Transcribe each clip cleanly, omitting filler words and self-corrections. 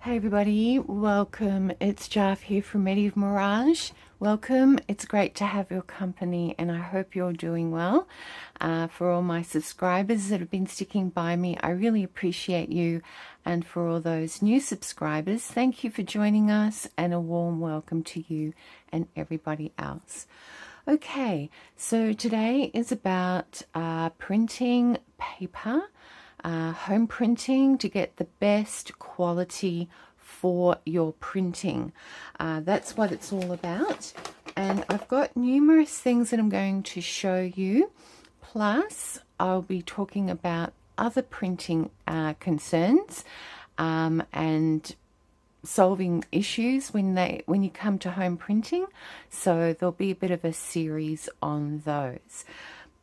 Hey everybody, welcome. It's Jaff here from Medieval Mirage. Welcome. It's great to have your company and I hope you're doing well. For all my subscribers that have been sticking by me, I really appreciate you. And for all those new subscribers, thank you for joining us and a warm welcome to you and everybody else. Okay, so today is about printing paper. Home printing to get the best quality for your printing. That's what it's all about. And I've got numerous things that I'm going to show you. Plus, I'll be talking about other printing concerns and solving issues when you come to home printing. So there'll be a bit of a series on those.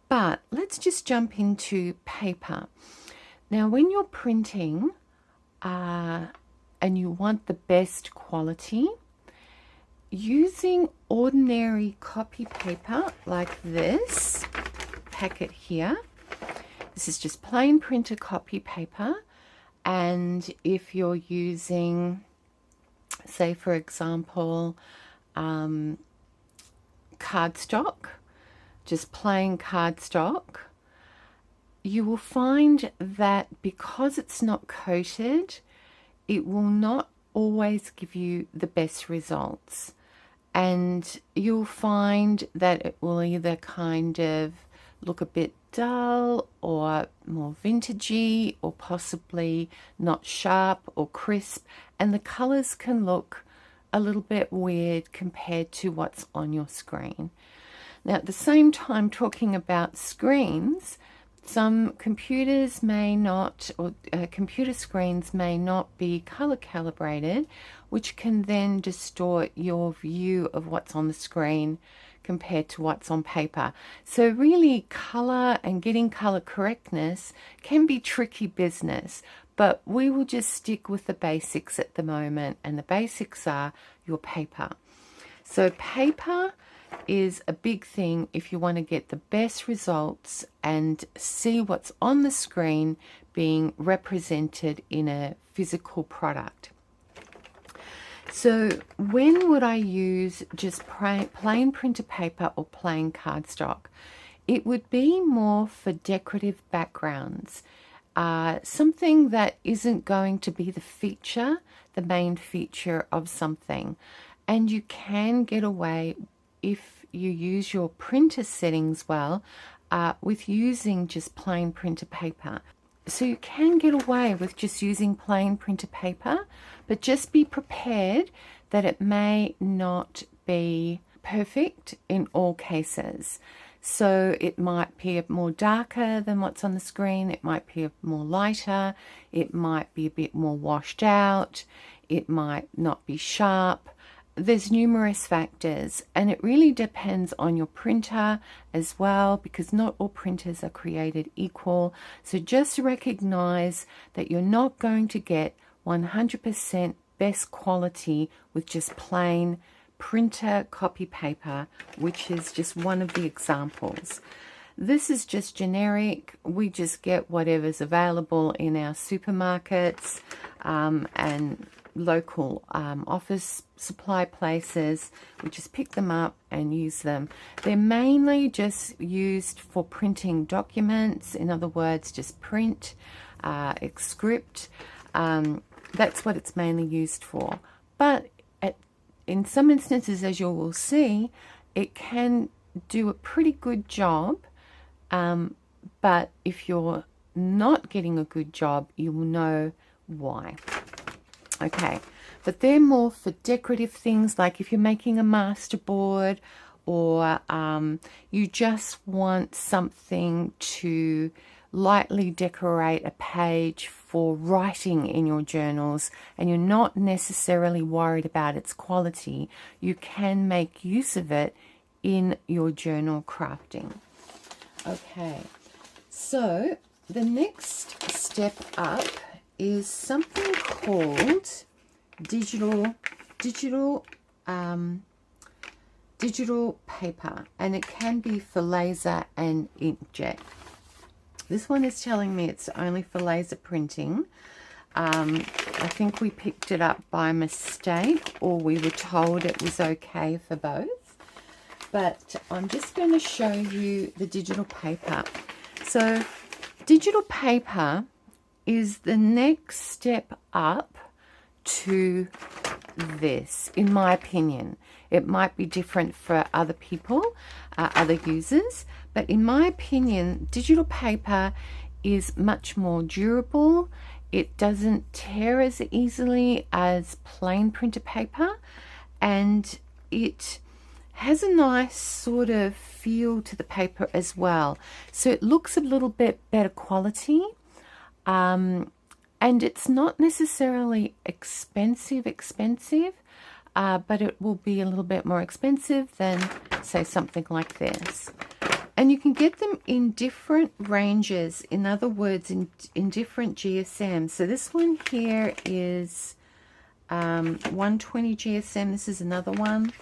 But let's just jump into paper. Now, when you're printing and you want the best quality, using ordinary copy paper like this packet here, this is just plain printer copy paper. And if you're using, say for example, cardstock, just plain cardstock, you will find that because it's not coated, it will not always give you the best results. And you'll find that it will either kind of look a bit dull or more vintagey or possibly not sharp or crisp. And the colors can look a little bit weird compared to what's on your screen. Now, at the same time, talking about screens, some computers may not, or computer screens may not be color calibrated, which can then distort your view of what's on the screen compared to what's on paper. So really, color and getting color correctness can be tricky business, but we will just stick with the basics at the moment, and the basics are your paper. So paper is a big thing if you want to get the best results and see what's on the screen being represented in a physical product. So when would I use just plain printer paper or plain cardstock? It would be more for decorative backgrounds, something that isn't going to be the main feature of something. And you can get away, if you use your printer settings well, with using just plain printer paper. So you can get away with just using plain printer paper, but just be prepared that it may not be perfect in all cases. So it might be more darker than what's on the screen, it might be more lighter, it might be a bit more washed out, it might not be sharp. There's numerous factors, and it really depends on your printer as well, because not all printers are created equal. So just recognize that you're not going to get 100% best quality with just plain printer copy paper, which is just one of the examples. This is just generic. We just get whatever's available in our supermarkets and local office supply places. We just pick them up and use them. They're mainly just used for printing documents. In other words, just print, script. That's what it's mainly used for. But in some instances, as you will see, it can do a pretty good job. But if you're not getting a good job, you will know why. Okay, but they're more for decorative things, like if you're making a masterboard, or you just want something to lightly decorate a page for writing in your journals, and you're not necessarily worried about its quality. You can make use of it in your journal crafting. Okay, so the next step up is something called digital paper, and it can be for laser and inkjet. This one is telling me it's only for laser printing, I think we picked it up by mistake, or we were told it was okay for both. But I'm just going to show you the digital paper. So digital paper is the next step up to this, in my opinion. It might be different for other people, other users, but in my opinion, digital paper is much more durable. It doesn't tear as easily as plain printer paper, and it has a nice sort of feel to the paper as well. So it looks a little bit better quality, and it's not necessarily expensive, but it will be a little bit more expensive than, say, something like this. And you can get them in different ranges, in other words, in different GSM. So this one here is 120 GSM. This is another one.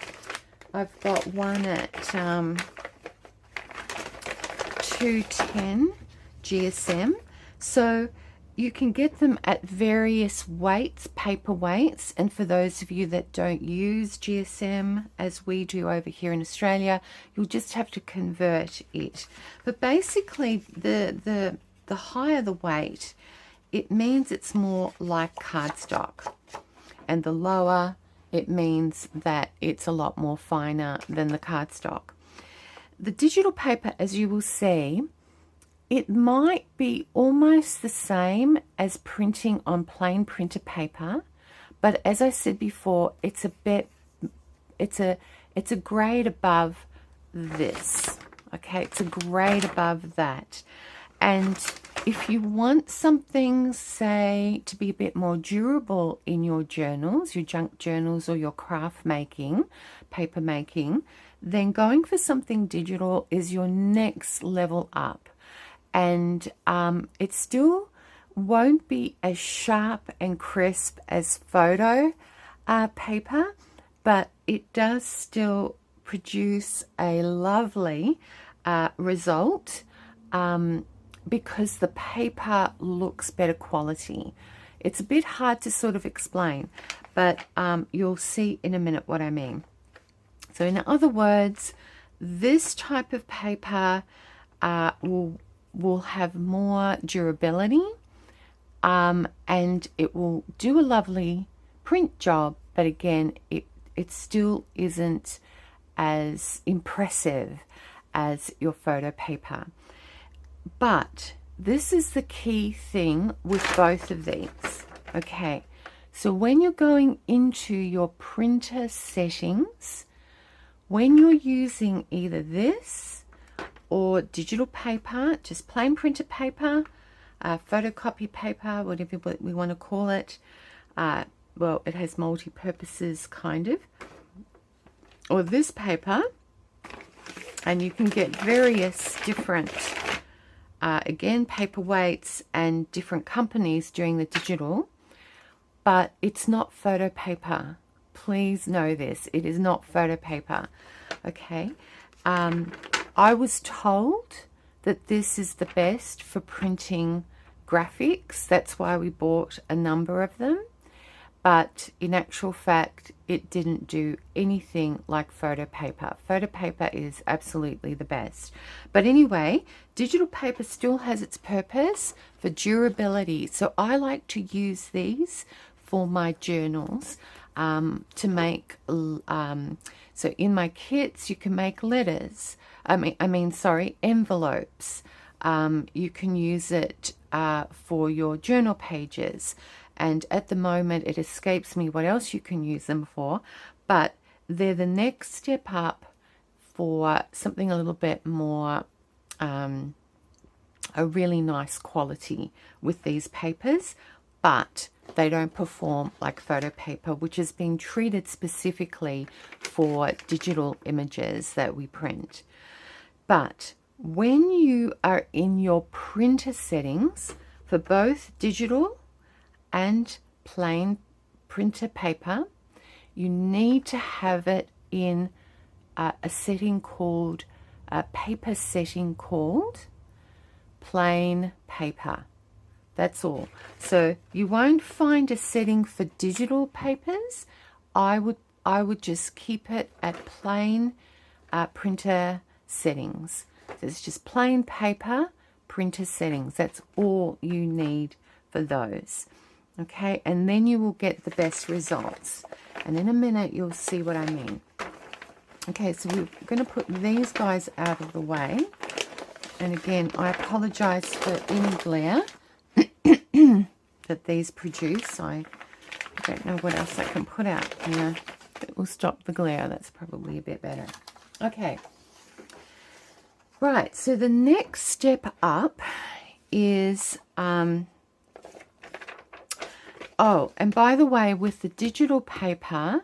I've got one at 210 GSM. So you can get them at various weights, paper weights, and for those of you that don't use GSM as we do over here in Australia, you'll just have to convert it. But basically, the higher the weight, it means it's more like cardstock, and the lower, it means that it's a lot more finer than the cardstock. The digital paper, as you will see, it might be almost the same as printing on plain printer paper, but as I said before, it's a grade above this. Okay, it's a grade above that. And if you want something, say, to be a bit more durable in your journals, your junk journals or your craft making, paper making, then going for something digital is your next level up. And it still won't be as sharp and crisp as photo paper, but it does still produce a lovely result because the paper looks better quality. It's a bit hard to sort of explain, but you'll see in a minute what I mean. So in other words, this type of paper will have more durability, and it will do a lovely print job, but again, it still isn't as impressive as your photo paper. But this is the key thing with both of these. Okay, so when you're going into your printer settings, when you're using either this or digital paper, just plain printer paper, photocopy paper, whatever we want to call it. Well, it has multi-purposes, kind of. Or this paper, and you can get various different, again, paperweights and different companies doing the digital, but it's not photo paper. Please know this. It is not photo paper. Okay. I was told that this is the best for printing graphics. That's why we bought a number of them. But in actual fact, it didn't do anything like photo paper. Photo paper is absolutely the best. But anyway, digital paper still has its purpose for durability. So I like to use these for my journals to make, so in my kits, you can make letters. Envelopes. You can use it for your journal pages. And at the moment, it escapes me what else you can use them for. But they're the next step up for something a little bit more, a really nice quality with these papers. But they don't perform like photo paper, which is being treated specifically for digital images that we print. But when you are in your printer settings for both digital and plain printer paper, you need to have it in a setting called, a paper setting called plain paper. That's all. So you won't find a setting for digital papers. I would just keep it at plain printer settings. So it's just plain paper printer settings. That's all you need for those. Okay, and then you will get the best results. And in a minute, you'll see what I mean. Okay, so we're going to put these guys out of the way. And again, I apologize for any glare that these produce. I don't know what else I can put out here that will stop the glare. That's probably a bit better. Okay. Right, so the next step up is... oh, and by the way, with the digital paper,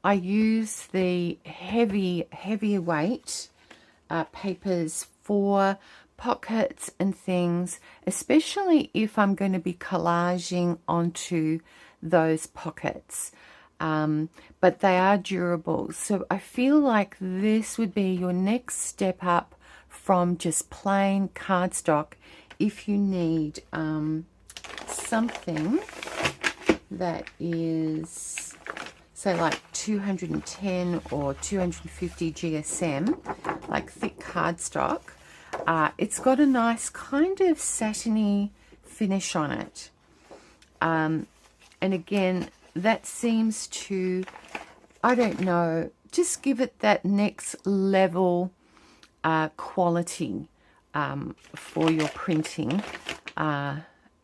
I use the heavier weight papers for pockets and things, especially if I'm going to be collaging onto those pockets. But they are durable. So I feel like this would be your next step up from just plain cardstock if you need something that is, say, like 210 or 250 GSM, like thick cardstock. It's got a nice kind of satiny finish on it. And again, that seems to, I don't know, just give it that next level quality for your printing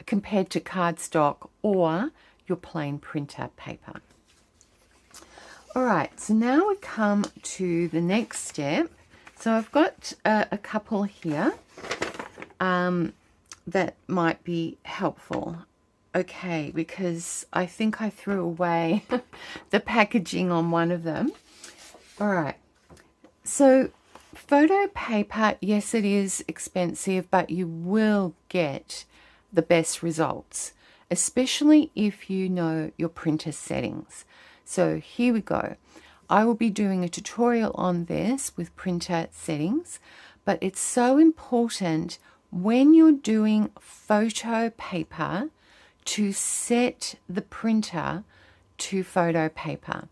compared to cardstock or your plain printer paper. All right, so now we come to the next step. So I've got a couple here that might be helpful. Okay, because I think I threw away the packaging on one of them. All right, so photo paper, yes, it is expensive, but you will get the best results, especially if you know your printer settings. So here we go. I will be doing a tutorial on this with printer settings, but it's so important when you're doing photo paper to set the printer to photo paper.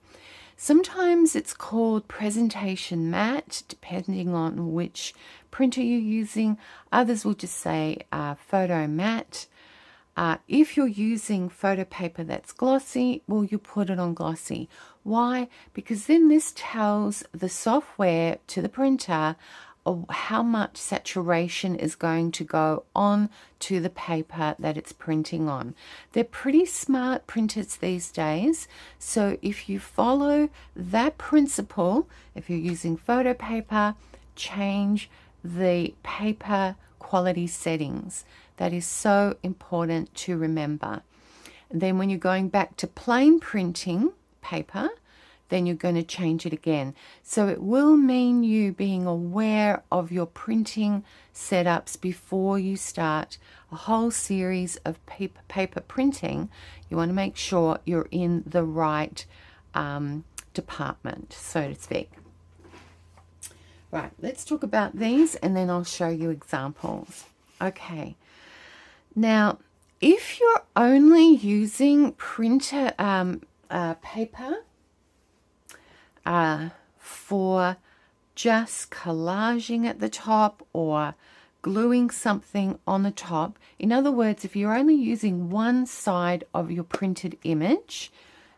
Sometimes it's called presentation matte, depending on which printer you're using. Others will just say photo matte. If you're using photo paper that's glossy, well, you put it on glossy. Why? Because then this tells the software to the printer how much saturation is going to go on to the paper that it's printing on. They're pretty smart printers these days, so if you follow that principle, if you're using photo paper, change the paper quality settings. That is so important to remember. And then when you're going back to plain printing paper, then you're going to change it again. So it will mean you being aware of your printing setups before you start a whole series of paper printing. You want to make sure you're in the right department, so to speak. Right, let's talk about these and then I'll show you examples. Okay, now if you're only using printer paper for just collaging at the top or gluing something on the top. In other words, if you're only using one side of your printed image,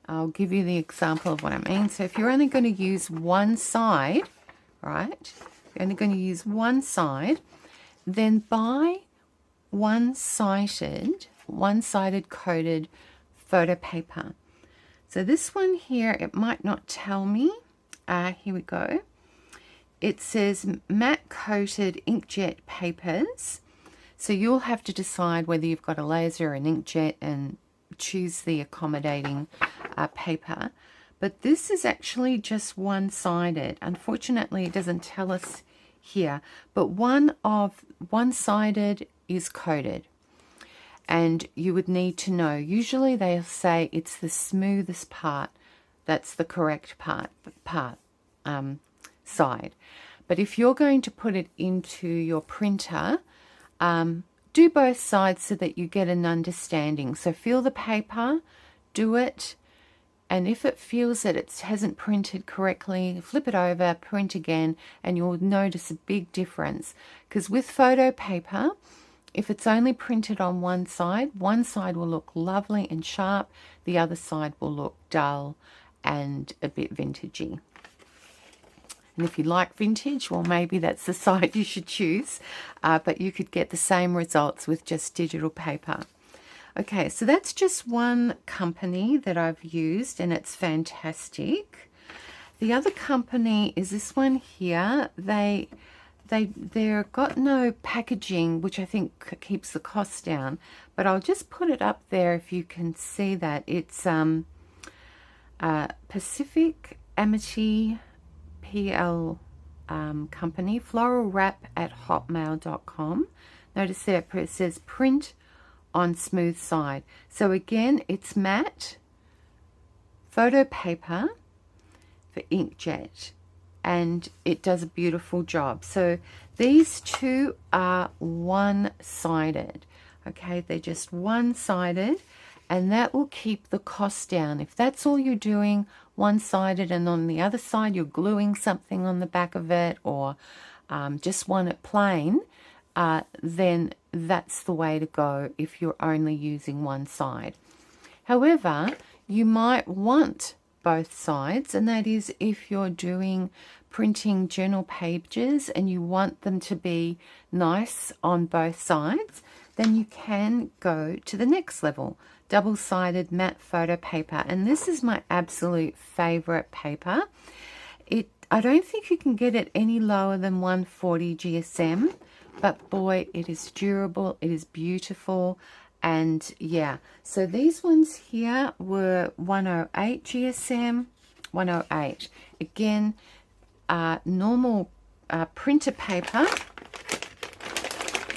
I'll give you the example of what I mean. So if you're only going to use one side, right, you're only going to use one side, then buy one-sided coated photo paper. So this one here, it might not tell me. Here we go. It says matte coated inkjet papers. So you'll have to decide whether you've got a laser or an inkjet and choose the accommodating paper. But this is actually just one-sided. Unfortunately, it doesn't tell us here, but one-sided is coated. And you would need to know, usually they'll say it's the smoothest part, that's the correct side. But if you're going to put it into your printer, do both sides so that you get an understanding. So feel the paper, do it, and if it feels that it hasn't printed correctly, flip it over, print again, and you'll notice a big difference. Because with photo paper, if it's only printed on one side will look lovely and sharp, the other side will look dull and a bit vintagey. And if you like vintage, well, maybe that's the side you should choose, but you could get the same results with just digital paper. Okay, so that's just one company that I've used, and it's fantastic. The other company is this one here. They've got no packaging, which I think keeps the cost down, but I'll just put it up there if you can see that. It's Pacific Amity PL company, floralwrap@hotmail.com. Notice there it says print on smooth side. So again, it's matte photo paper for inkjet, and it does a beautiful job. So these two are one-sided. Okay, they're just one-sided, and that will keep the cost down. If that's all you're doing, one-sided, and on the other side you're gluing something on the back of it, or just want it plain, then that's the way to go if you're only using one side. However, you might want both sides, and that is if you're doing printing journal pages and you want them to be nice on both sides, then you can go to the next level, double-sided matte photo paper. And this is my absolute favorite paper. I don't think you can get it any lower than 140 GSM, but boy, it is durable, it is beautiful. And yeah, so these ones here were 108 GSM, 108. Again, normal printer paper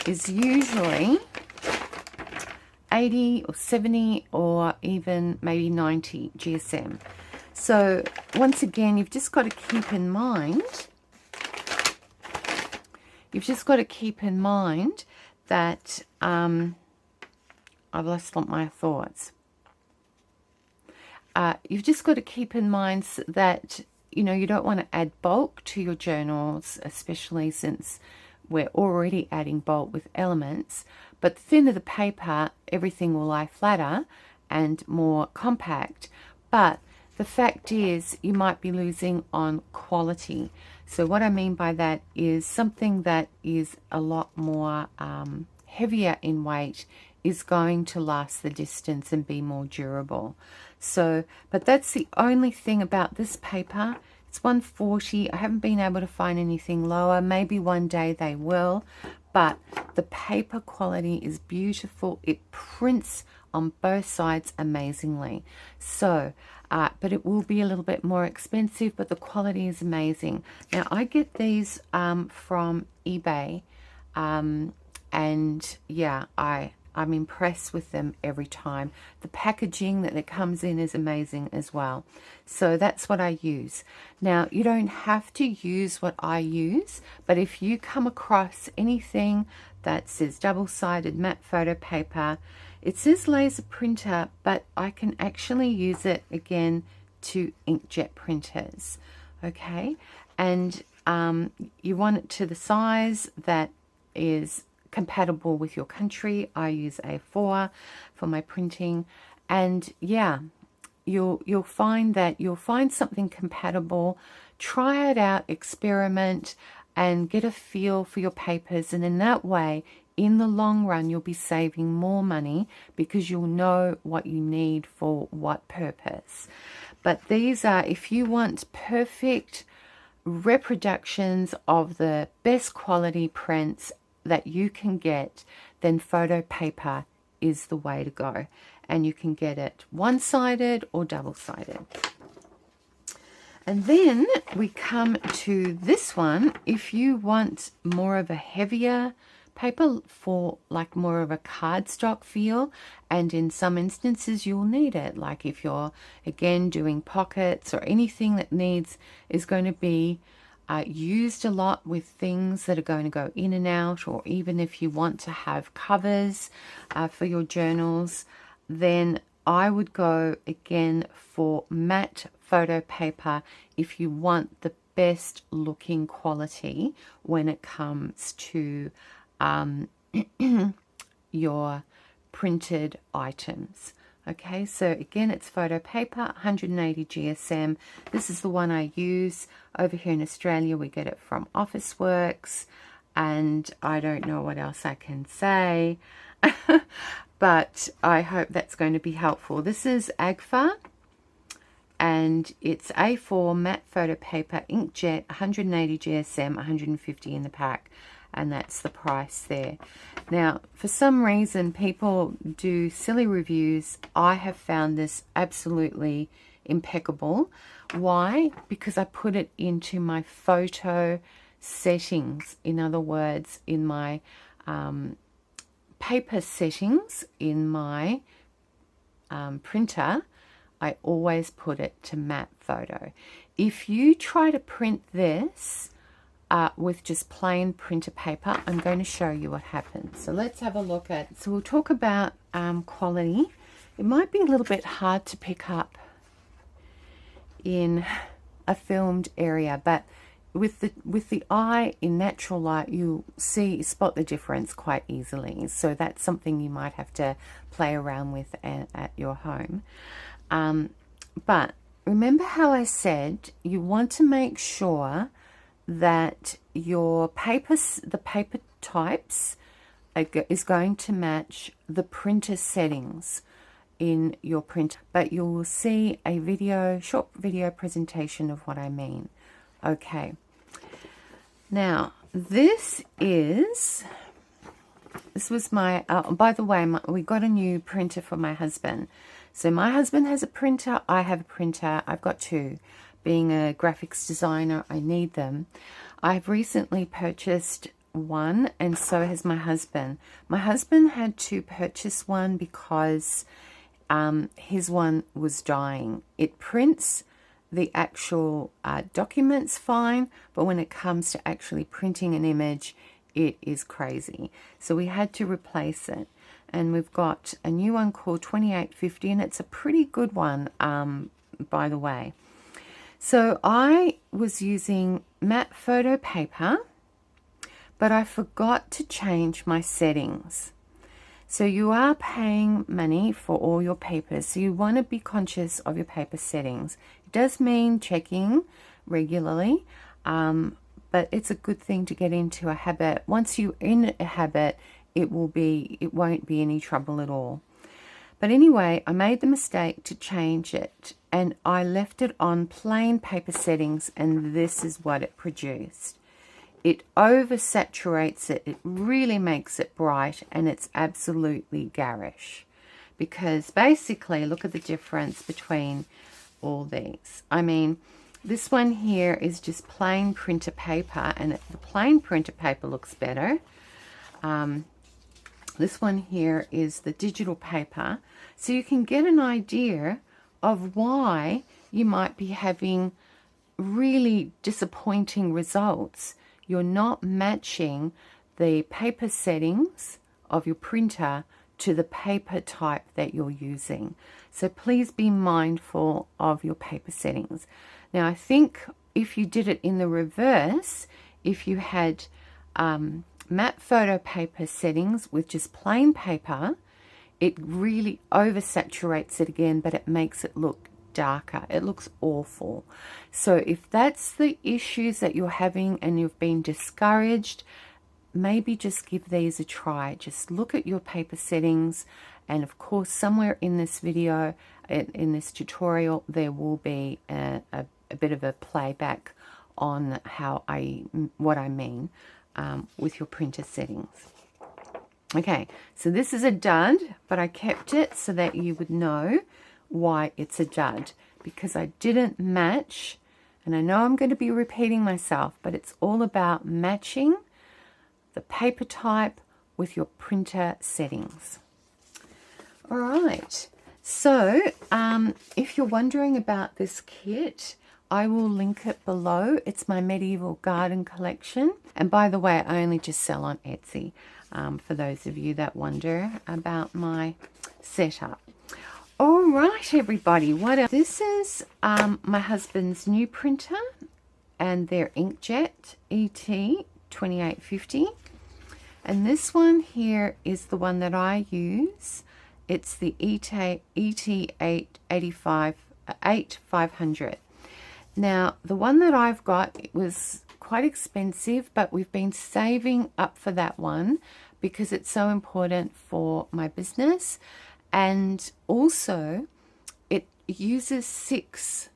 is usually 80 or 70 or even maybe 90 GSM. So once again, you've just got to keep in mind, that I've lost my thoughts. You've just got to keep in mind that, you know, you don't want to add bulk to your journals, especially since we're already adding bulk with elements. But the thinner the paper, everything will lie flatter and more compact. But the fact is, you might be losing on quality. So what I mean by that is something that is a lot more heavier in weight is going to last the distance and be more durable. So, but that's the only thing about this paper. It's 140. I haven't been able to find anything lower. Maybe one day they will. But the paper quality is beautiful. It prints on both sides amazingly. So, but it will be a little bit more expensive, but the quality is amazing. Now, I get these from eBay, and yeah, I'm impressed with them every time. The packaging that it comes in is amazing as well. So that's what I use. Now, you don't have to use what I use, but if you come across anything that says double-sided matte photo paper, it says laser printer, but I can actually use it again to inkjet printers. Okay, and you want it to the size that is compatible with your country. I use A4 for my printing, and yeah, you'll find that you'll find something compatible. Try it out, experiment, and get a feel for your papers, and in that way, in the long run, you'll be saving more money because you'll know what you need for what purpose. But these are, if you want perfect reproductions of the best quality prints that you can get, then photo paper is the way to go. And you can get it one-sided or double-sided. And then we come to this one. If you want more of a heavier paper for like more of a cardstock feel, and in some instances you'll need it, like if you're again doing pockets or anything that is going to be used a lot with things that are going to go in and out, or even if you want to have covers for your journals, then I would go again for matte photo paper if you want the best looking quality when it comes to your printed items. Okay, so again, it's photo paper, 180 GSM. This is the one I use. Over here in Australia, we get it from Officeworks, and I don't know what else I can say, but I hope that's going to be helpful. This is Agfa, and it's A4 matte photo paper, inkjet, 180 GSM, 150 in the pack, and that's the price there. Now, for some reason, people do silly reviews. I have found this absolutely impeccable. Why? Because I put it into my photo settings. In other words, in my paper settings in my printer, I always put it to matte photo. If you try to print this with just plain printer paper, I'm going to show you what happens. So let's have a look at, so we'll talk about quality. It might be a little bit hard to pick up in a filmed area, but with the eye in natural light, you spot the difference quite easily. So that's something you might have to play around with at your home. But remember how I said you want to make sure that your the paper types is going to match the printer settings in your printer. But you will see a short video presentation of what I mean. Okay. Now, this was my, by the way, we got a new printer for my husband. So my husband has a printer, I have a printer, I've got two. Being a graphics designer, I need them. I've recently purchased one, and so has my husband. My husband had to purchase one because his one was dying. It prints the actual documents fine, but when it comes to actually printing an image, it is crazy. So we had to replace it. And we've got a new one called 2850, and it's a pretty good one, by the way. So I was using matte photo paper, but I forgot to change my settings. So you are paying money for all your papers, so you want to be conscious of your paper settings. It does mean checking regularly, but it's a good thing to get into a habit. Once you're in a habit, it won't be any trouble at all. But anyway, I made the mistake to change it, and I left it on plain paper settings, and this is what it produced. It oversaturates it. It really makes it bright, and it's absolutely garish. Because basically, look at the difference between all these. I mean, this one here is just plain printer paper, and the plain printer paper looks better. This one here is the digital paper. So you can get an idea of why you might be having really disappointing results. You're not matching the paper settings of your printer to the paper type that you're using. So please be mindful of your paper settings. Now, I think if you did it in the reverse, if you had matte photo paper settings with just plain paper, it really oversaturates it again, but it makes it look darker. It looks awful. So if that's the issues that you're having and you've been discouraged, maybe just give these a try. Just look at your paper settings, and of course somewhere in this video, in this tutorial, there will be a bit of a playback on what I mean with your printer settings. Okay, so this is a dud, but I kept it so that you would know why it's a dud, because I didn't match, and I know I'm going to be repeating myself, but it's all about matching the paper type with your printer settings. All right, so if you're wondering about this kit, I will link it below. It's my medieval garden collection. And by the way, I only just sell on Etsy, for those of you that wonder about my setup. All right, everybody, what else? This is my husband's new printer and their inkjet ET2850. And this one here is the one that I use. It's the ET8500. Now, the one that I've got, it was quite expensive, but we've been saving up for that one because it's so important for my business. And also, it uses 6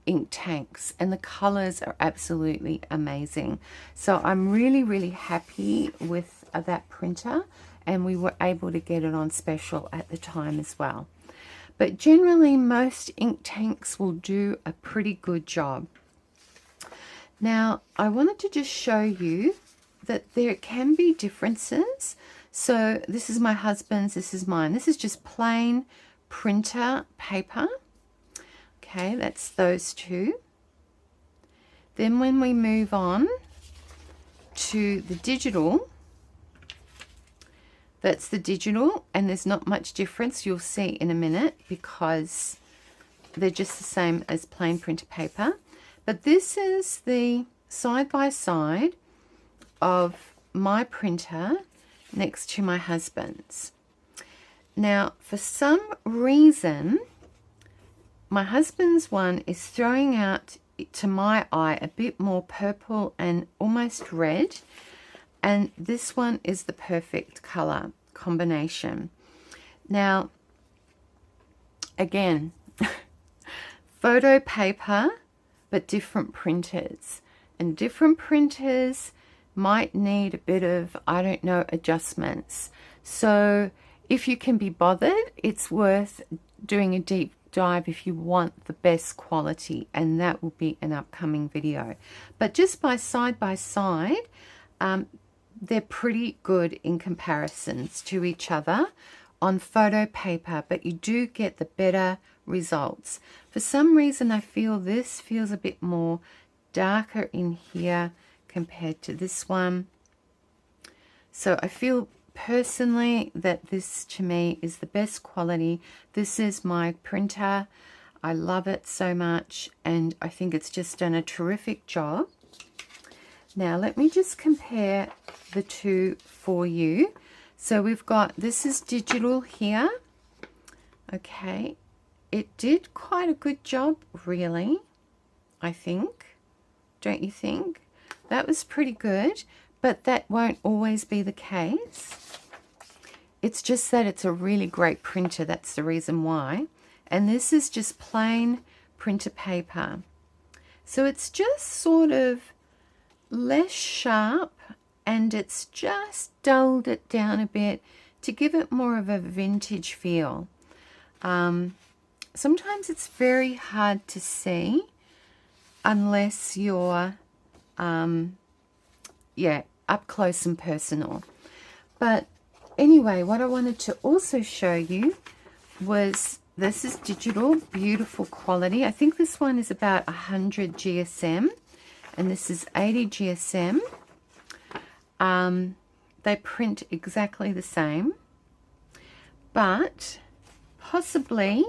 ink tanks, and the colors are absolutely amazing. So I'm really, really happy with that printer, and we were able to get it on special at the time as well. But generally, most ink tanks will do a pretty good job. Now, I wanted to just show you that there can be differences. So this is my husband's, this is mine. This is just plain printer paper. Okay, that's those two. Then when we move on to the digital, that's the digital, and there's not much difference. You'll see in a minute because they're just the same as plain printer paper. But this is the side-by-side of my printer next to my husband's. Now, for some reason, my husband's one is throwing out, to my eye, a bit more purple and almost red. And this one is the perfect color combination. Now, again, photo paper, but different printers. And different printers might need a bit of, I don't know, adjustments. So if you can be bothered, it's worth doing a deep dive if you want the best quality, and that will be an upcoming video. But just by side, they're pretty good in comparisons to each other on photo paper, but you do get the better results. For some reason, I feel this feels a bit more darker in here compared to this one. So I feel personally that this to me is the best quality. This is my printer. I love it so much, and I think it's just done a terrific job. Now let me just compare the two for you. So we've got, this is digital here. Okay, it did quite a good job, really, I think. Don't you think? That was pretty good, but that won't always be the case. It's just that it's a really great printer, that's the reason why. And this is just plain printer paper. So it's just sort of less sharp, and it's just dulled it down a bit to give it more of a vintage feel. Sometimes it's very hard to see unless you're up close and personal. But anyway, what I wanted to also show you was, this is digital, beautiful quality. I think this one is about 100 GSM, and this is 80 GSM. They print exactly the same, but possibly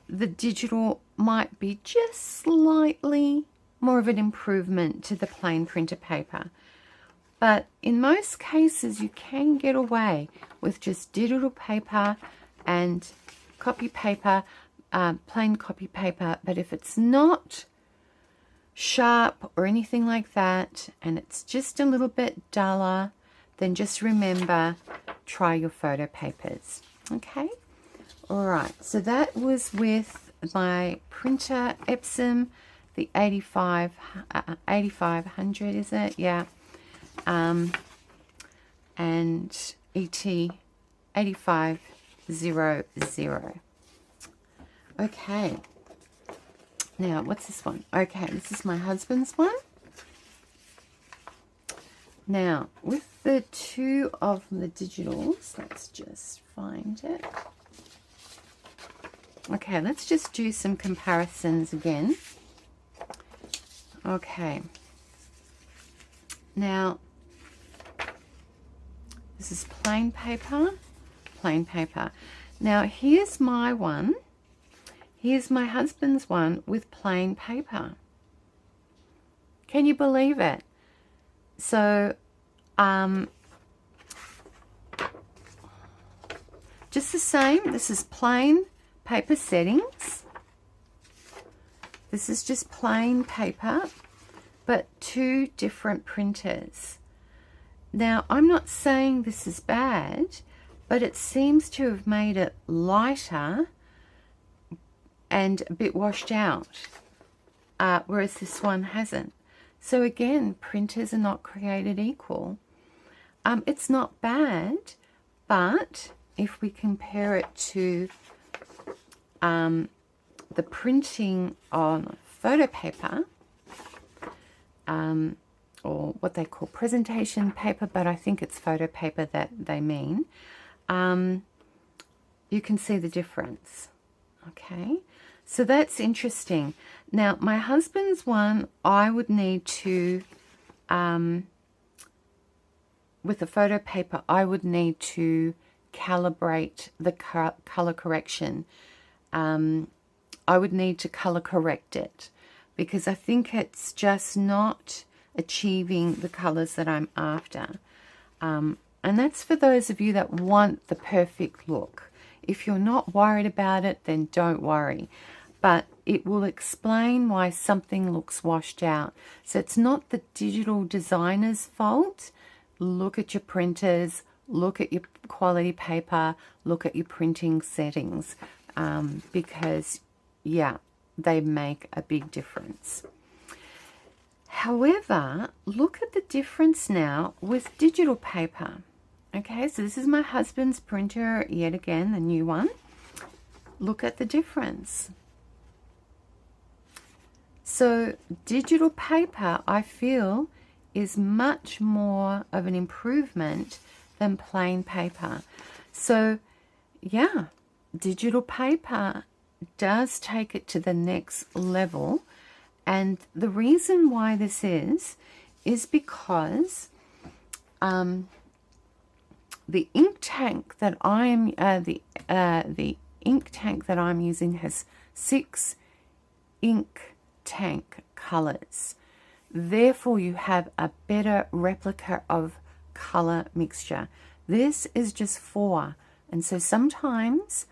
the digital might be just slightly more of an improvement to the plain printer paper. But in most cases, you can get away with just digital paper and copy paper, plain copy paper. But if it's not sharp or anything like that, and it's just a little bit duller, then just remember, try your photo papers. Okay? All right. So that was with my printer, Epsom, the 8500, is it? Yeah. And ET8500. Okay. Now, what's this one? Okay, this is my husband's one. Now, with the two of the digitals, let's just find it. Okay, let's just do some comparisons again. Okay. Now, this is plain paper, plain paper. Now, here's my one. Here's my husband's one with plain paper. Can you believe it? So, just the same. This is plain paper settings. This is just plain paper, but two different printers. Now, I'm not saying this is bad, but it seems to have made it lighter and a bit washed out, whereas this one hasn't. So again, printers are not created equal. It's not bad, but if we compare it to the printing on photo paper, or what they call presentation paper, but I think it's photo paper that they mean, you can see the difference. Okay, so that's interesting. Now, my husband's one, I would need to, with the photo paper, I would need to calibrate the color correction. I would need to color correct it because I think it's just not achieving the colors that I'm after. And that's for those of you that want the perfect look. If you're not worried about it, then don't worry. But it will explain why something looks washed out. So it's not the digital designer's fault. Look at your printers, look at your quality paper, look at your printing settings, because, yeah, they make a big difference. However, look at the difference now with digital paper. Okay, so this is my husband's printer, yet again, the new one. Look at the difference. So digital paper, I feel, is much more of an improvement than plain paper. So, yeah, digital paper does take it to the next level. And the reason why this is because the ink tank that I'm the ink tank that I'm using has 6 ink tank colors. Therefore, you have a better replica of color mixture. This is just 4, and so sometimes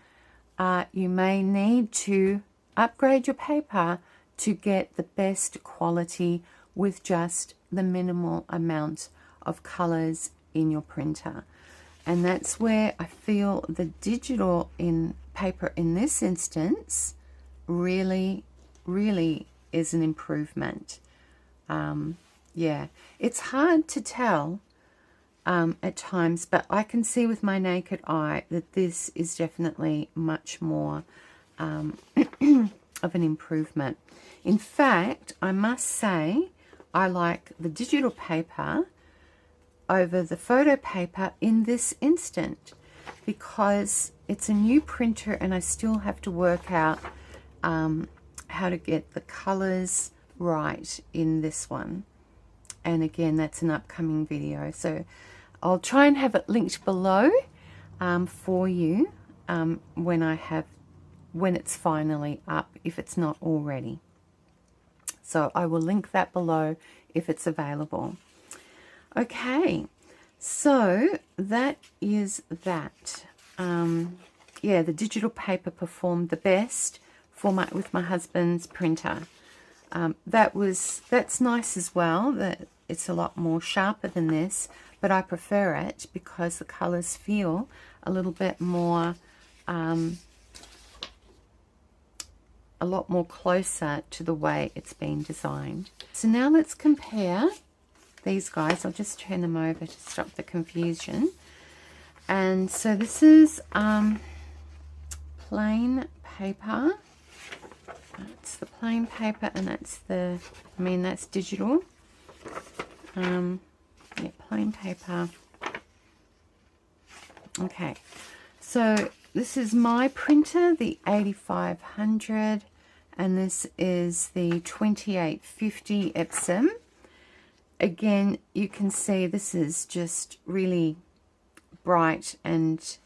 you may need to upgrade your paper to get the best quality with just the minimal amount of colors in your printer. And that's where I feel the digital in paper in this instance really is an improvement. Yeah, it's hard to tell at times, but I can see with my naked eye that this is definitely much more of an improvement. In fact, I must say I like the digital paper over the photo paper in this instant because it's a new printer and I still have to work out how to get the colors right in this one. And again, that's an upcoming video, so I'll try and have it linked below for you when it's finally up, if it's not already. So I will link that below if it's available. Okay, so that is that. Yeah, the digital paper performed the best for with my husband's printer. That's nice as well, that it's a lot more sharper than this, but I prefer it because the colors feel a little bit more a lot more closer to the way it's been designed. So now let's compare these guys. I'll just turn them over to stop the confusion. And so this is plain paper. That's the plain paper, and that's that's digital. Yeah, plain paper. Okay, so this is my printer, the 8500, and this is the 2850 Epsom. Again, you can see this is just really bright and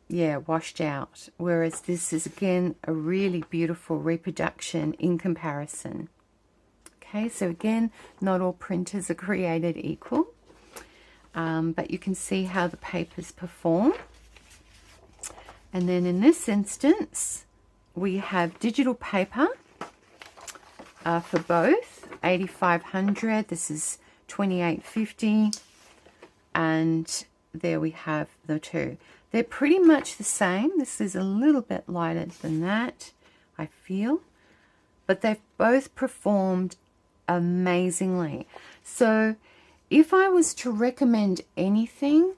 yeah, washed out, whereas this is again a really beautiful reproduction in comparison. Okay, so again, not all printers are created equal, but you can see how the papers perform. And then in this instance, we have digital paper for both 8500. This is 2850, and there we have the two. They're pretty much the same. This is a little bit lighter than that, I feel, but they've both performed amazingly. So if I was to recommend anything,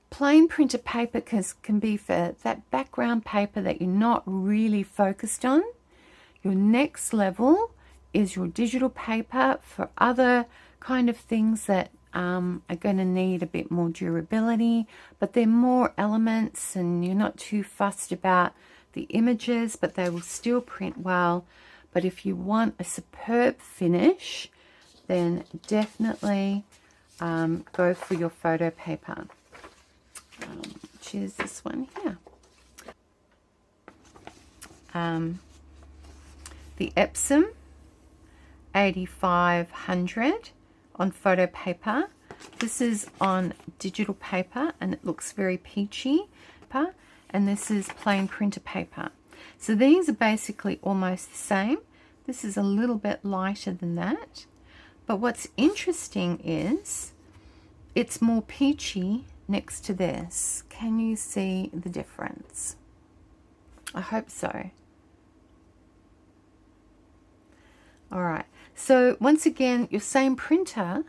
plain printer paper can be for that background paper that you're not really focused on. Your next level is your digital paper for other kind of things that are going to need a bit more durability, but they're more elements and you're not too fussed about the images, but they will still print well. But if you want a superb finish, then definitely go for your photo paper. Choose this one here. The Epsom 8500 on photo paper. This is on digital paper and it looks very peachy. And this is plain printer paper. So these are basically almost the same. This is a little bit lighter than that. But what's interesting is it's more peachy next to this. Can you see the difference? I hope so. All right, so once again, your same printer,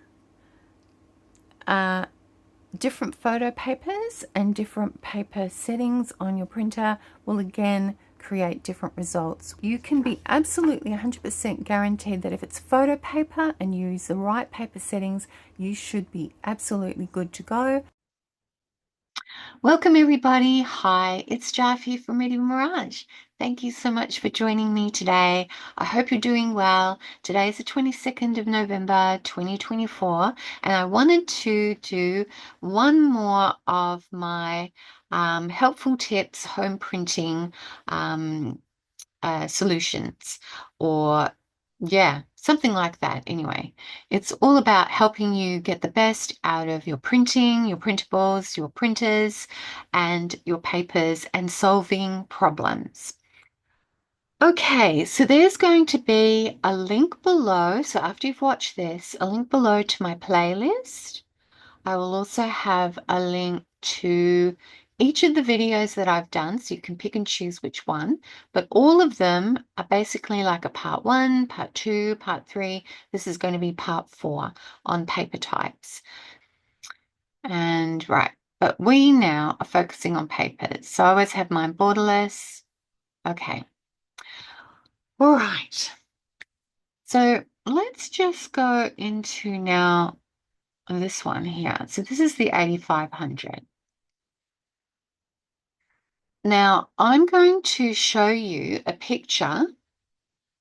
different photo papers and different paper settings on your printer will again create different results. You can be absolutely 100% guaranteed that if it's photo paper and you use the right paper settings, you should be absolutely good to go. Welcome everybody. Hi, it's Jaffe from Medieval Mirage. Thank you so much for joining me today. I hope you're doing well. Today is the 22nd of November 2024 and I wanted to do one more of my helpful tips home printing solutions, or yeah, something like that. Anyway, it's all about helping you get the best out of your printing, your printables, your printers, and your papers, and solving problems. Okay, so there's going to be a link below. So after you've watched this, a link below to my playlist. I will also have a link to each of the videos that I've done, so you can pick and choose which one, but all of them are basically like a part 1, part 2, part 3. This is going to be part 4 on paper types. And right, but we now are focusing on papers. So I always have mine borderless. Okay. All right. So let's just go into now this one here. So this is the 8500. Now, I'm going to show you a picture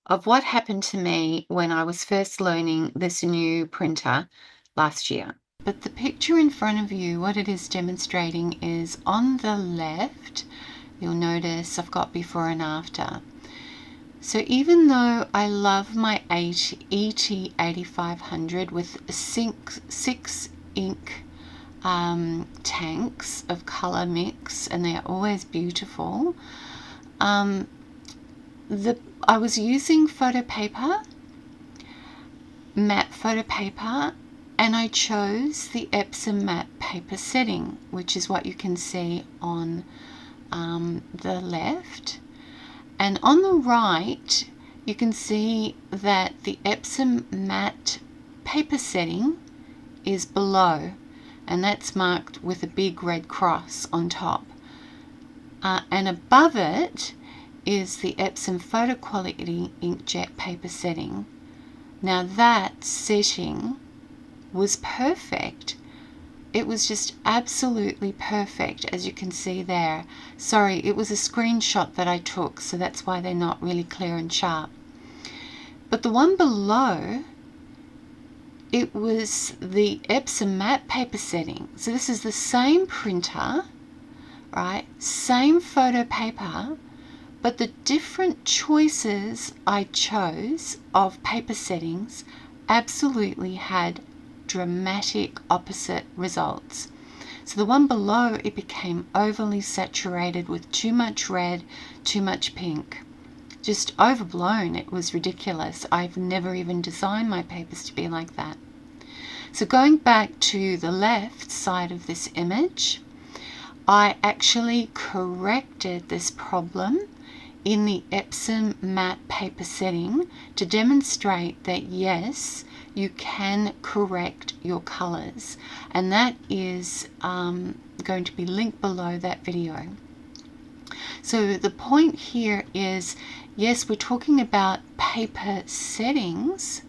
of what happened to me when I was first learning this new printer last year. But the picture in front of you, what it is demonstrating is on the left, you'll notice I've got before and after. So even though I love my ET8500 with 6 ink tanks of color mix, and they're always beautiful. I was using photo paper, matte photo paper, and I chose the Epsom matte paper setting, which is what you can see on the left. And on the right, you can see that the Epsom matte paper setting is below, and that's marked with a big red cross on top. And above it is the Epsom Photo Quality Inkjet paper setting. Now that setting was perfect it was just absolutely perfect, as you can see there. Sorry, it was a screenshot that I took, so that's why they're not really clear and sharp. But the one below, it was the Epsom matte paper setting. So this is the same printer, right? Same photo paper, but the different choices I chose of paper settings absolutely had dramatic opposite results. So the one below, it became overly saturated with too much red, too much pink. Just overblown. It was ridiculous. I've never even designed my papers to be like that. So going back to the left side of this image, I actually corrected this problem in the Epsom matte paper setting to demonstrate that yes, you can correct your colors, and that is going to be linked below that video. So the point here is, yes, we're talking about paper settings,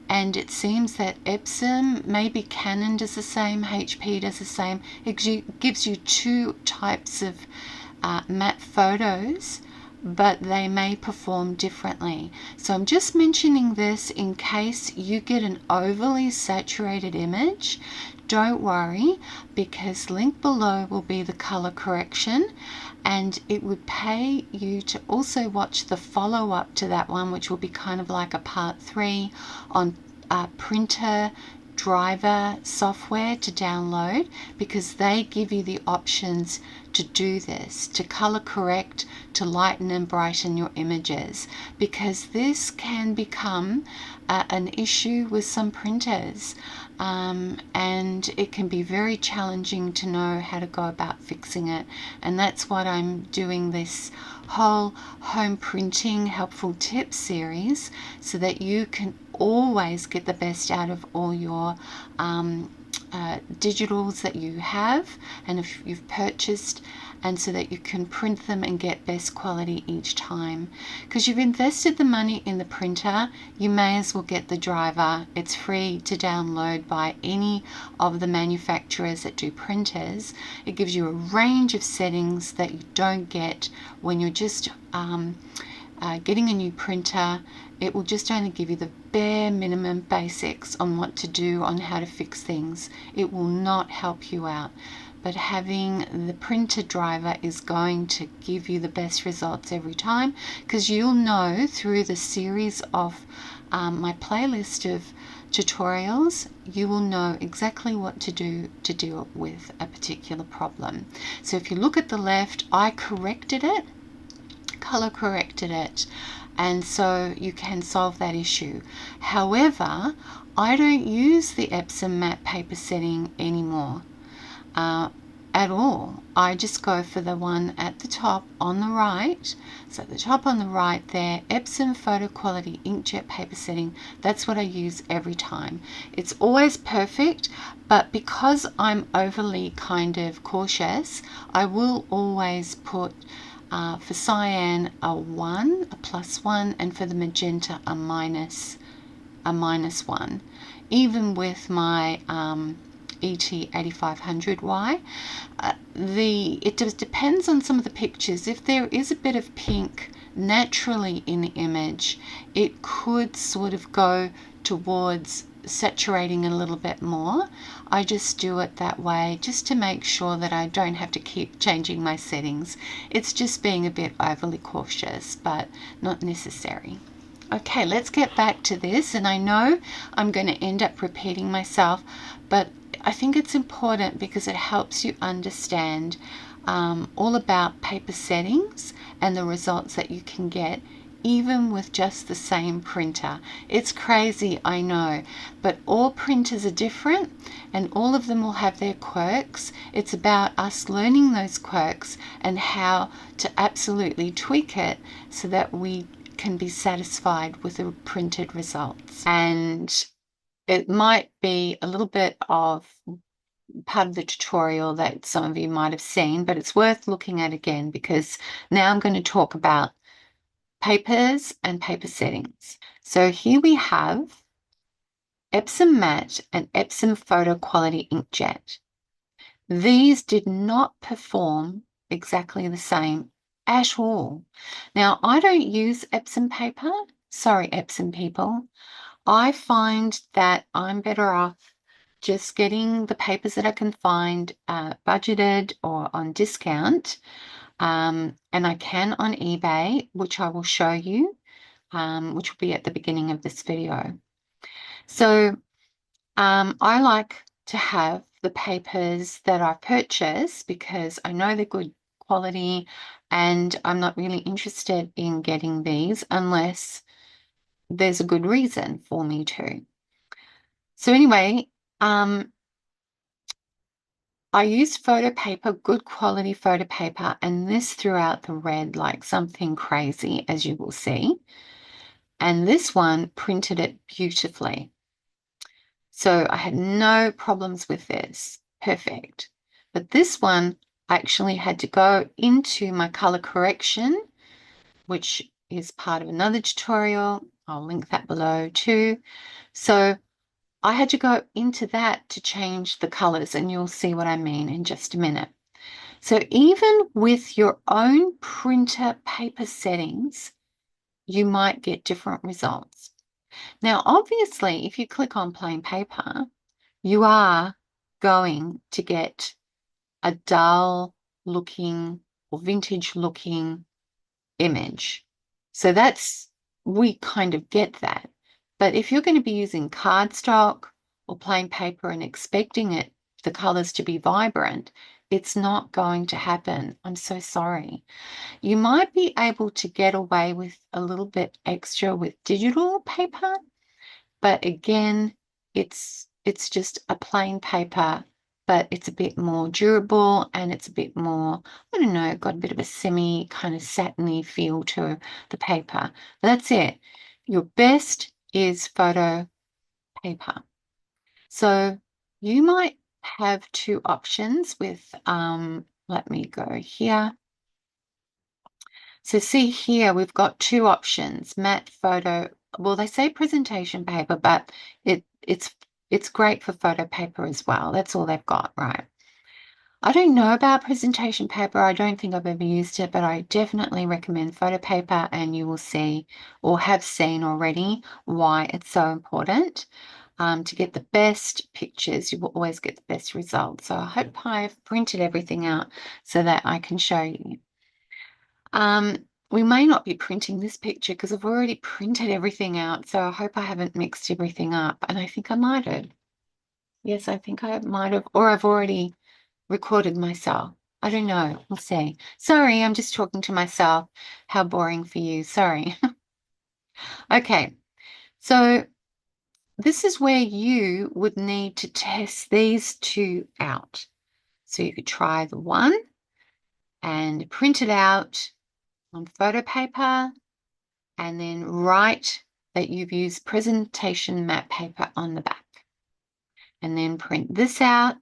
and it seems that Epsom, maybe Canon does the same, HP does the same. It gives you two types of matte photos, but they may perform differently. So I'm just mentioning this in case you get an overly saturated image. Don't worry, because link below will be the color correction, and it would pay you to also watch the follow-up to that one, which will be kind of like a part 3 on printer driver software to download, because they give you the options to do this, to color correct, to lighten and brighten your images, because this can become an issue with some printers, and it can be very challenging to know how to go about fixing it. And that's what I'm doing this whole home printing helpful tips series, so that you can always get the best out of all your digitals that you have and if you've purchased, and so that you can print them and get best quality each time. Because you've invested the money in the printer, you may as well get the driver. It's free to download by any of the manufacturers that do printers. It gives you a range of settings that you don't get when you're just getting a new printer. It will just only give you the bare minimum basics on what to do, on how to fix things. It will not help you out. But having the printer driver is going to give you the best results every time, because you'll know through the series of my playlist of tutorials, you will know exactly what to do to deal with a particular problem. So if you look at the left, I corrected it, color corrected it, and so you can solve that issue. However, I don't use the Epsom matte paper setting anymore at all. I just go for the one at the top on the right. So at the top on the right there, Epsom photo quality inkjet paper setting. That's what I use every time. It's always perfect, but because I'm overly kind of cautious, I will always put for cyan a 1, a +1, and for the magenta a -1, even with my ET8500Y. It just depends on some of the pictures. If there is a bit of pink naturally in the image, it could sort of go towards saturating a little bit more. I just do it that way just to make sure that I don't have to keep changing my settings. It's just being a bit overly cautious, but not necessary. Okay, let's get back to this, and I know I'm going to end up repeating myself, but I think it's important because it helps you understand all about paper settings and the results that you can get even with just the same printer. It's crazy, I know, but all printers are different and all of them will have their quirks. It's about us learning those quirks and how to absolutely tweak it so that we can be satisfied with the printed results. And it might be a little bit of part of the tutorial that some of you might have seen, but it's worth looking at again, because now I'm going to talk about papers and paper settings. So here we have Epsom matte and Epsom photo quality inkjet. These did not perform exactly the same at all. Now, I don't use Epsom paper. Sorry, Epsom people. I find that I'm better off just getting the papers that I can find budgeted or on discount. And I can on eBay, which I will show you, which will be at the beginning of this video. So I like to have the papers that I purchase because I know they're good quality and I'm not really interested in getting these unless there's a good reason for me to. So anyway, I used photo paper, good quality photo paper, and this threw out the red like something crazy, as you will see. And this one printed it beautifully. So I had no problems with this. Perfect. But this one, I actually had to go into my color correction, which is part of another tutorial. I'll link that below too. So I had to go into that to change the colors, and you'll see what I mean in just a minute. So even with your own printer paper settings, you might get different results. Now, obviously, if you click on plain paper, you are going to get a dull looking or vintage looking image. So we kind of get that. But if you're going to be using cardstock or plain paper and expecting the colors to be vibrant, it's not going to happen. I'm so sorry. You might be able to get away with a little bit extra with digital paper, but again, it's just a plain paper, but it's a bit more durable and it's a bit more, I don't know, got a bit of a semi kind of satiny feel to the paper. That's it. Your best is photo paper. So you might have two options with, let me go here. So see here, we've got two options, matte photo. Well, they say presentation paper, but it's great for photo paper as well. That's all they've got, right? I don't know about presentation paper. I don't think I've ever used it, but I definitely recommend photo paper, and you will see or have seen already why it's so important. To get the best pictures, you will always get the best results. So I hope I've printed everything out so that I can show you. We may not be printing this picture because I've already printed everything out, so I hope I haven't mixed everything up, and I think I might have. Yes, I think I might have, or I've already recorded myself. I don't know. We'll see. Sorry, I'm just talking to myself. How boring for you. Sorry. Okay, so this is where you would need to test these two out. So you could try the one and print it out on photo paper and then write that you've used presentation matte paper on the back. And then print this out,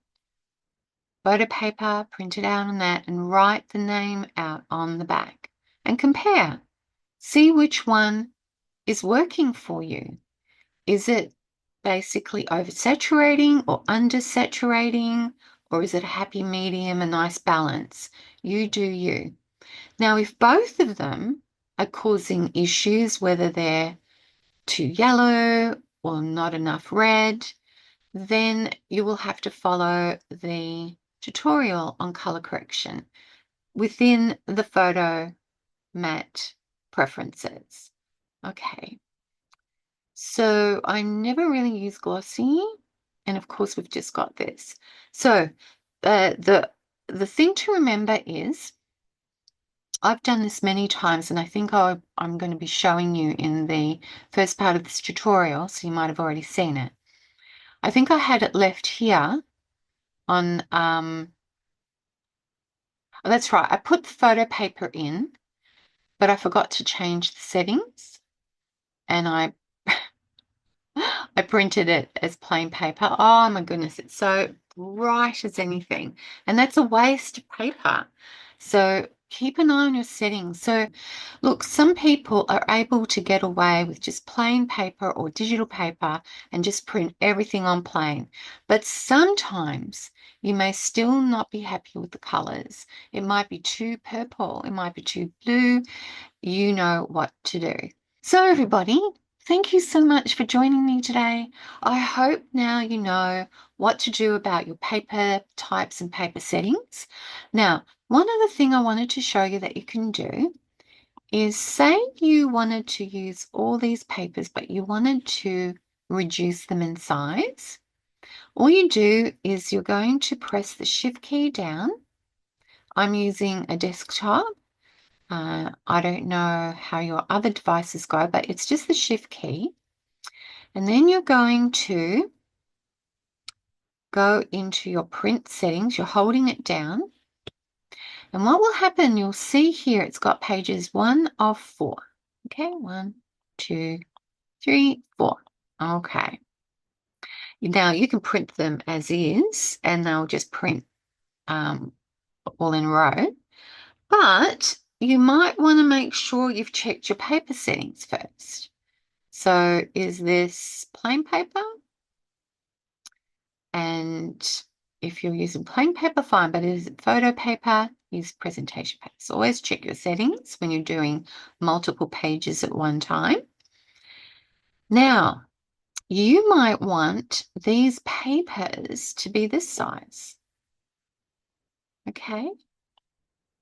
photo paper, print it out on that, and write the name out on the back. And compare. See which one is working for you. Is it basically oversaturating or undersaturating? Or is it a happy medium, a nice balance? You do you. Now, if both of them are causing issues, whether they're too yellow or not enough red, then you will have to follow the tutorial on color correction within the photo matte preferences. Okay, so I never really use glossy, and of course we've just got this. So the thing to remember is I've done this many times, and I think I'm going to be showing you in the first part of this tutorial, so you might have already seen it. I think I had it left here on, oh, that's right, I put the photo paper in, but I forgot to change the settings, and I printed it as plain paper. Oh my goodness, it's so bright as anything, and that's a waste of paper. So keep an eye on your settings. So look, some people are able to get away with just plain paper or digital paper and just print everything on plain. But sometimes you may still not be happy with the colors. It might be too purple, it might be too blue. You know what to do. So everybody, thank you so much for joining me today. I hope now you know what to do about your paper types and paper settings. Now, one other thing I wanted to show you that you can do is, say you wanted to use all these papers, but you wanted to reduce them in size. All you do is you're going to press the Shift key down. I'm using a desktop. I don't know how your other devices go, but it's just the Shift key. And then you're going to go into your print settings. You're holding it down. And what will happen, you'll see here, it's got pages 1 of 4. Okay, 1, 2, 3, 4. Okay. Now you can print them as is, and they'll just print all in a row. But you might want to make sure you've checked your paper settings first. So is this plain paper? And if you're using plain paper, fine, but is it photo paper? Use presentation paper. So always check your settings when you're doing multiple pages at one time. Now, you might want these papers to be this size. Okay?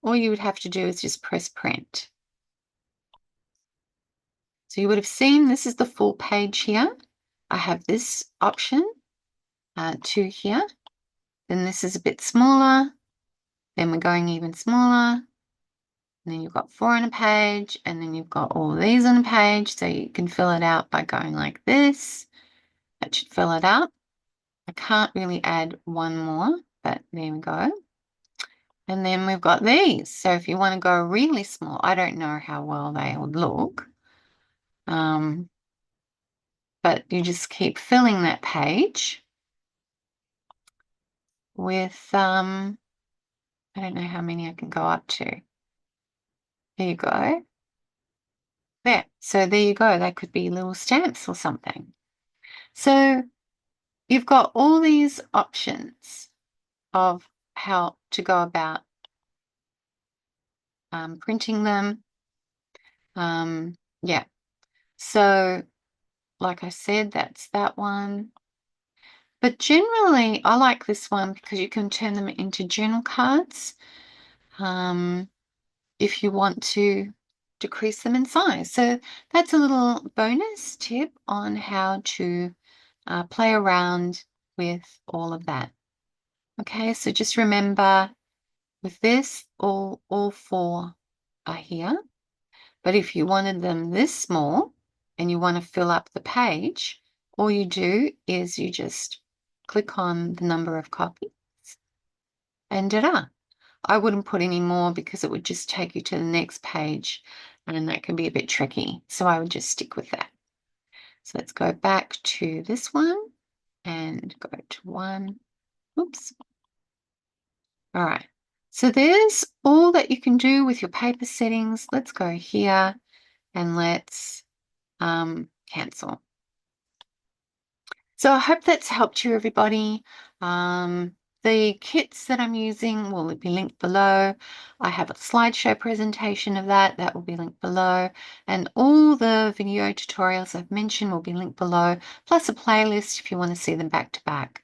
All you would have to do is just press print. So you would have seen this is the full page here. I have this option, 2 here. Then this is a bit smaller. Then we're going even smaller. And then you've got 4 on a page, and then you've got all these on a page. So you can fill it out by going like this. That should fill it out. I can't really add one more, but there we go. And then we've got these. So if you want to go really small, I don't know how well they would look. But you just keep filling that page with, I don't know how many I can go up to. There you go. There. So there you go. They could be little stamps or something. So you've got all these options of how to go about printing them. Yeah. So like I said, that's that one. But generally, I like this one because you can turn them into journal cards if you want to decrease them in size. So that's a little bonus tip on how to play around with all of that. Okay, so just remember with this, all 4 are here. But if you wanted them this small and you want to fill up the page, all you do is you just click on the number of copies and ta-da. I wouldn't put any more because it would just take you to the next page and that can be a bit tricky. So I would just stick with that. So let's go back to this one and go to 1. Oops. All right. So there's all that you can do with your paper settings. Let's go here and let's cancel. So I hope that's helped you, everybody. The kits that I'm using will be linked below. I have a slideshow presentation of that. That will be linked below. And all the video tutorials I've mentioned will be linked below, plus a playlist if you want to see them back to back.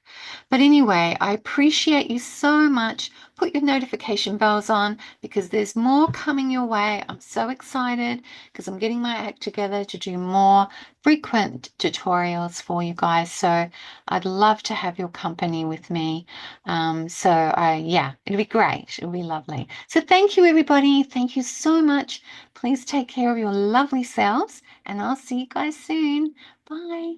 But anyway, I appreciate you so much. Put your notification bells on because there's more coming your way. I'm so excited because I'm getting my act together to do more frequent tutorials for you guys. So I'd love to have your company with me. Yeah, it'll be great. It'll be lovely. So thank you, everybody. Thank you so much. Please take care of your lovely selves, and I'll see you guys soon. Bye.